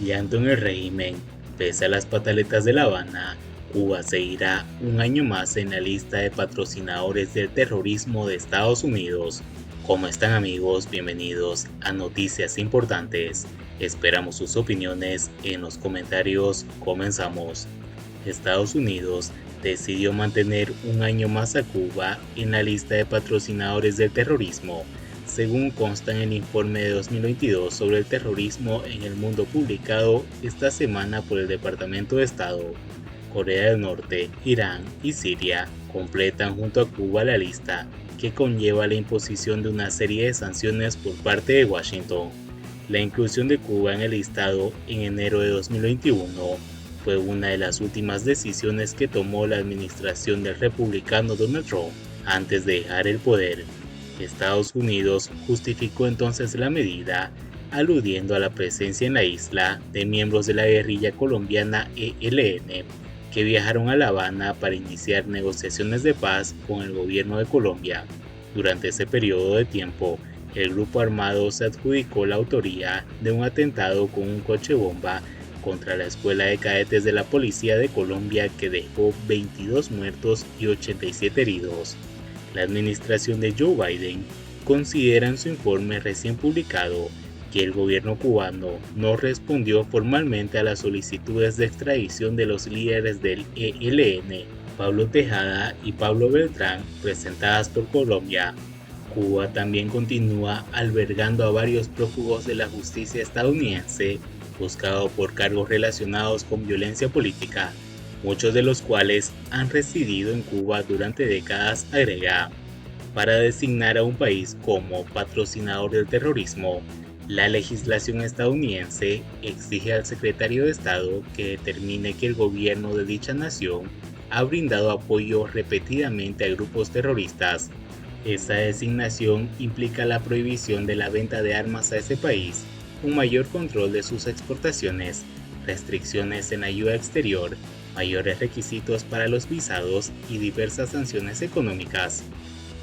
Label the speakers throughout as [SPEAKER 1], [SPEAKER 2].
[SPEAKER 1] Llanto en el régimen. Pese a las pataletas de La Habana, Cuba seguirá un año más en la lista de patrocinadores del terrorismo de Estados Unidos. ¿Cómo están, amigos? Bienvenidos a Noticias Importantes. Esperamos sus opiniones en los comentarios. Comenzamos. Estados Unidos decidió mantener un año más a Cuba en la lista de patrocinadores del terrorismo, según consta en el informe de 2022 sobre el terrorismo en el mundo publicado esta semana por el Departamento de Estado. Corea del Norte, Irán y Siria completan junto a Cuba la lista, que conlleva la imposición de una serie de sanciones por parte de Washington. La inclusión de Cuba en el listado en enero de 2021 fue una de las últimas decisiones que tomó la administración del republicano Donald Trump antes de dejar el poder. Estados Unidos justificó entonces la medida, aludiendo a la presencia en la isla de miembros de la guerrilla colombiana ELN, que viajaron a La Habana para iniciar negociaciones de paz con el gobierno de Colombia. Durante ese periodo de tiempo, el grupo armado se adjudicó la autoría de un atentado con un coche bomba contra la escuela de cadetes de la Policía de Colombia que dejó 22 muertos y 87 heridos. La administración de Joe Biden considera en su informe recién publicado que el gobierno cubano no respondió formalmente a las solicitudes de extradición de los líderes del ELN, Pablo Tejada y Pablo Beltrán, presentadas por Colombia. Cuba también continúa albergando a varios prófugos de la justicia estadounidense, buscados por cargos relacionados con violencia política, muchos de los cuales han residido en Cuba durante décadas, agrega. Para designar a un país como patrocinador del terrorismo, la legislación estadounidense exige al secretario de Estado que determine que el gobierno de dicha nación ha brindado apoyo repetidamente a grupos terroristas. Esta designación implica la prohibición de la venta de armas a ese país, un mayor control de sus exportaciones, restricciones en ayuda exterior, mayores requisitos para los visados y diversas sanciones económicas.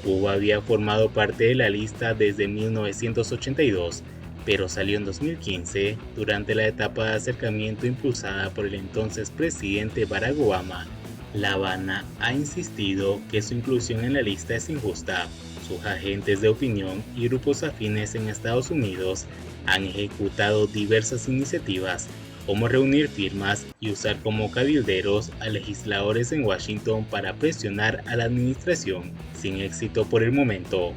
[SPEAKER 1] Cuba había formado parte de la lista desde 1982, pero salió en 2015 durante la etapa de acercamiento impulsada por el entonces presidente Barack Obama. La Habana ha insistido que su inclusión en la lista es injusta. Sus agentes de opinión y grupos afines en Estados Unidos han ejecutado diversas iniciativas, como reunir firmas y usar como cabilderos a legisladores en Washington para presionar a la administración, sin éxito por el momento.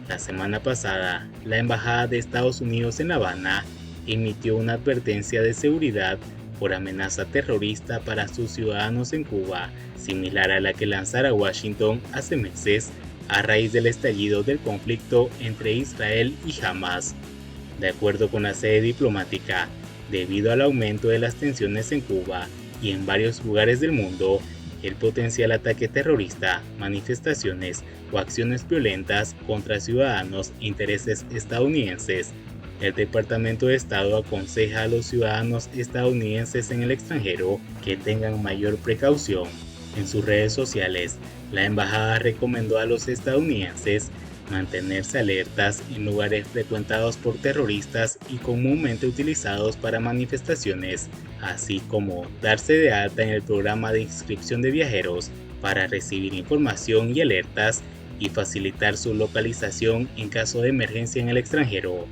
[SPEAKER 1] La semana pasada, la Embajada de Estados Unidos en La Habana emitió una advertencia de seguridad por amenaza terrorista para sus ciudadanos en Cuba, similar a la que lanzara Washington hace meses a raíz del estallido del conflicto entre Israel y Hamas. De acuerdo con la sede diplomática, debido al aumento de las tensiones en Cuba y en varios lugares del mundo, el potencial ataque terrorista, manifestaciones o acciones violentas contra ciudadanos e intereses estadounidenses, el Departamento de Estado aconseja a los ciudadanos estadounidenses en el extranjero que tengan mayor precaución. En sus redes sociales, la embajada recomendó a los estadounidenses mantenerse alertas en lugares frecuentados por terroristas y comúnmente utilizados para manifestaciones, así como darse de alta en el programa de inscripción de viajeros para recibir información y alertas y facilitar su localización en caso de emergencia en el extranjero.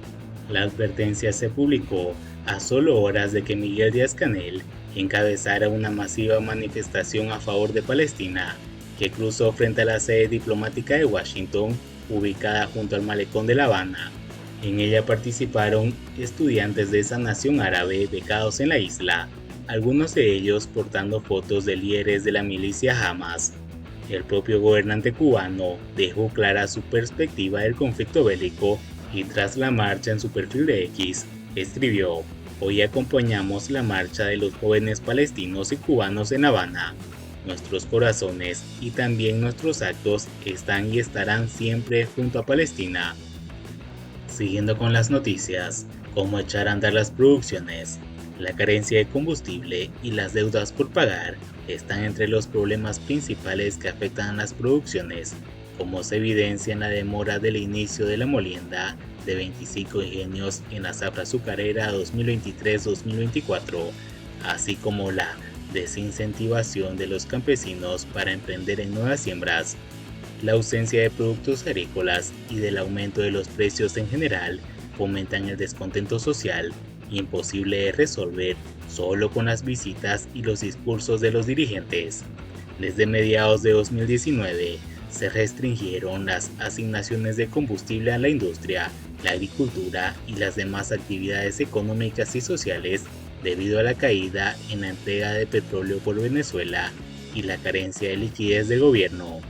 [SPEAKER 1] La advertencia se publicó a solo horas de que Miguel Díaz-Canel encabezara una masiva manifestación a favor de Palestina, que cruzó frente a la sede diplomática de Washington, ubicada junto al malecón de La Habana. En ella participaron estudiantes de esa nación árabe becados en la isla, algunos de ellos portando fotos de líderes de la milicia Hamas. El propio gobernante cubano dejó clara su perspectiva del conflicto bélico y tras la marcha en su perfil de X, escribió: "Hoy acompañamos la marcha de los jóvenes palestinos y cubanos en Habana. Nuestros corazones y también nuestros actos están y estarán siempre junto a Palestina". Siguiendo con las noticias, cómo echar a andar las producciones. La carencia de combustible y las deudas por pagar están entre los problemas principales que afectan a las producciones, como se evidencia en la demora del inicio de la molienda de 25 ingenios en la zafra azucarera 2023-2024, así como la desincentivación de los campesinos para emprender en nuevas siembras, la ausencia de productos agrícolas y del aumento de los precios en general fomentan el descontento social, imposible de resolver solo con las visitas y los discursos de los dirigentes. Desde mediados de 2019, se restringieron las asignaciones de combustible a la industria, la agricultura y las demás actividades económicas y sociales debido a la caída en la entrega de petróleo por Venezuela y la carencia de liquidez del gobierno.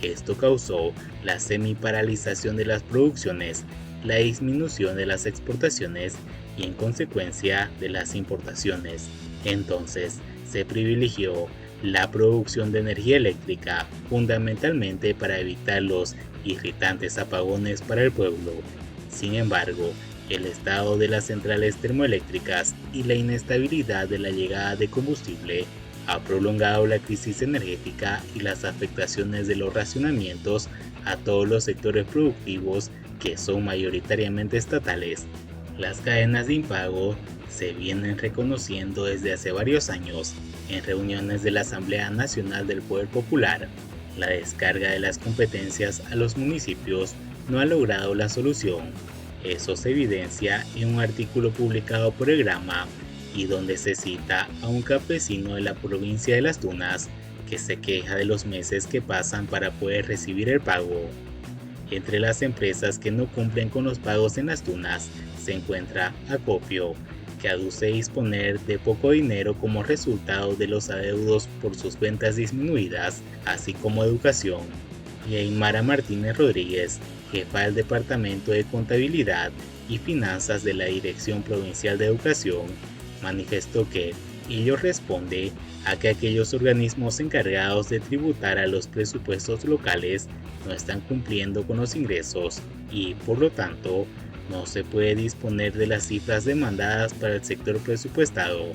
[SPEAKER 1] Esto causó la semi-paralización de las producciones, la disminución de las exportaciones y en consecuencia de las importaciones. Entonces, se privilegió la producción de energía eléctrica fundamentalmente para evitar los irritantes apagones para el pueblo. Sin embargo, el estado de las centrales termoeléctricas y la inestabilidad de la llegada de combustible ha prolongado la crisis energética y las afectaciones de los racionamientos a todos los sectores productivos que son mayoritariamente estatales. Las cadenas de impago se vienen reconociendo desde hace varios años en reuniones de la Asamblea Nacional del Poder Popular. La descarga de las competencias a los municipios no ha logrado la solución. Eso se evidencia en un artículo publicado por el Grama y donde se cita a un campesino de la provincia de Las Tunas que se queja de los meses que pasan para poder recibir el pago. Entre las empresas que no cumplen con los pagos en Las Tunas se encuentra Acopio, que aduce disponer de poco dinero como resultado de los adeudos por sus ventas disminuidas, así como Educación, y Aymara Martínez Rodríguez, jefa del Departamento de Contabilidad y Finanzas de la Dirección Provincial de Educación, manifestó que ello responde a que aquellos organismos encargados de tributar a los presupuestos locales no están cumpliendo con los ingresos y, por lo tanto, no se puede disponer de las cifras demandadas para el sector presupuestado.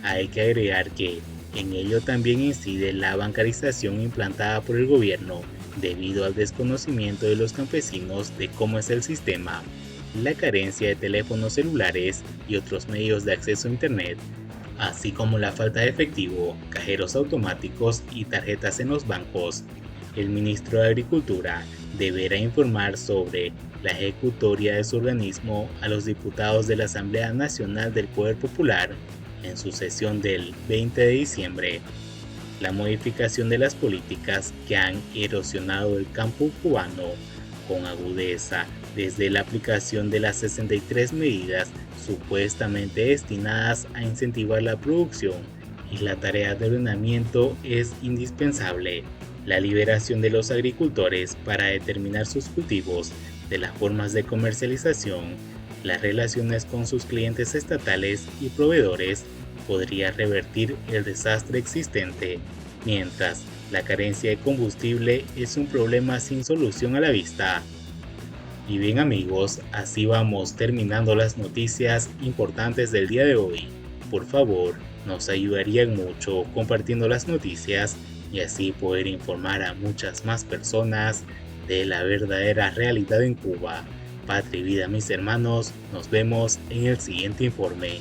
[SPEAKER 1] Hay que agregar que en ello también incide la bancarización implantada por el gobierno debido al desconocimiento de los campesinos de cómo es el sistema, la carencia de teléfonos celulares y otros medios de acceso a Internet, así como la falta de efectivo, cajeros automáticos y tarjetas en los bancos. El ministro de Agricultura deberá informar sobre la ejecutoria de su organismo a los diputados de la Asamblea Nacional del Poder Popular en su sesión del 20 de diciembre. La modificación de las políticas que han erosionado el campo cubano con agudeza desde la aplicación de las 63 medidas supuestamente destinadas a incentivar la producción y la tarea de ordenamiento es indispensable. La liberación de los agricultores para determinar sus cultivos, de las formas de comercialización, las relaciones con sus clientes estatales y proveedores podría revertir el desastre existente, mientras la carencia de combustible es un problema sin solución a la vista. Y bien amigos, así vamos terminando las noticias importantes del día de hoy. Por favor, nos ayudarían mucho compartiendo las noticias y así poder informar a muchas más personas de la verdadera realidad en Cuba. Patria y vida mis hermanos, nos vemos en el siguiente informe.